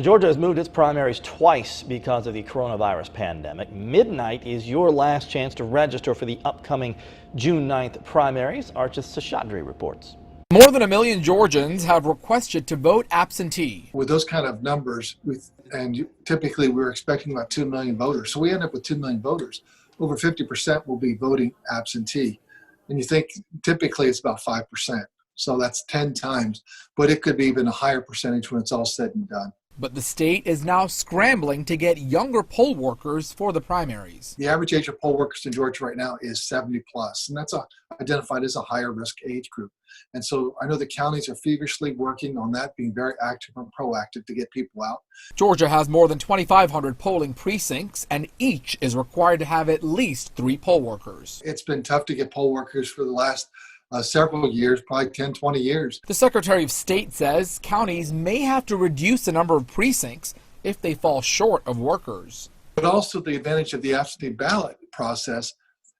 Georgia has moved its primaries twice because of the coronavirus pandemic. Midnight is your last chance to register for the upcoming June 9th primaries. Arch's Seshadri reports. More than 1 million Georgians have requested to vote absentee. With those kind of numbers, typically we're expecting about 2 million voters. So we end up with 2 million voters. Over 50% will be voting absentee. And you think typically it's about 5%. So that's 10 times, but it could be even a higher percentage when it's all said and done. But the state is now scrambling to get younger poll workers for the primaries. The average age of poll workers in Georgia right now is 70 plus, and that's identified as a higher risk age group. And so I know the counties are feverishly working on that, being very active and proactive to get people out. Georgia has more than 2,500 polling precincts, and each is required to have at least 3 poll workers. It's been tough to get poll workers for the last several years, probably 10, 20 years. The Secretary of State says counties may have to reduce the number of precincts if they fall short of workers. But also the advantage of the absentee ballot process,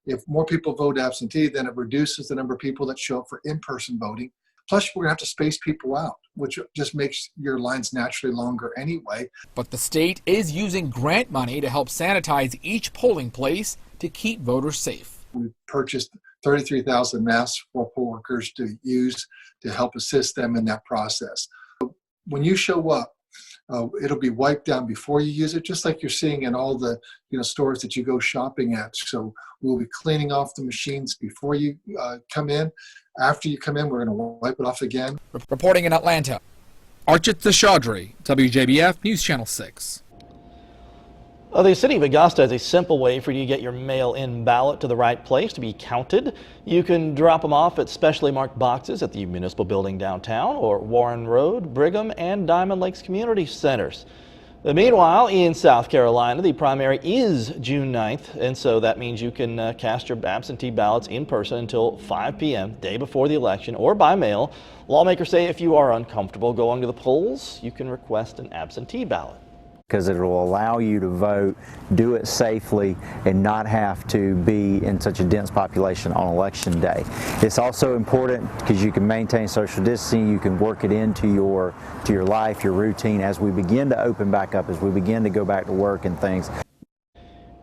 if more people vote absentee, then it reduces the number of people that show up for in-person voting. Plus, we're going to have to space people out, which just makes your lines naturally longer anyway. But the state is using grant money to help sanitize each polling place to keep voters safe. We've purchased 33,000 masks for poll workers to use to help assist them in that process. When you show up, it'll be wiped down before you use it, just like you're seeing in all the stores that you go shopping at. So we'll be cleaning off the machines before you come in. After you come in, we're going to wipe it off again. Reporting in Atlanta, Archit Seshadri, WJBF News Channel 6. The city of Augusta has a simple way for you to get your mail-in ballot to the right place to be counted. You can drop them off at specially marked boxes at the municipal building downtown or Warren Road, Brigham, and Diamond Lakes community centers. Meanwhile, in South Carolina, the primary is June 9th, and so that means you can cast your absentee ballots in person until 5 p.m. day before the election or by mail. Lawmakers say if you are uncomfortable going to the polls, you can request an absentee ballot. Because it will allow you to vote, do it safely, and not have to be in such a dense population on election day. It's also important because you can maintain social distancing, you can work it into your life, your routine as we begin to open back up, as we begin to go back to work and things.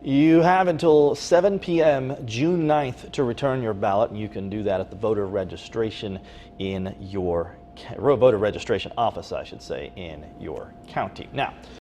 You have until 7 p.m. June 9th to return your ballot, and you can do that at the voter registration office, I should say, in your county. Now,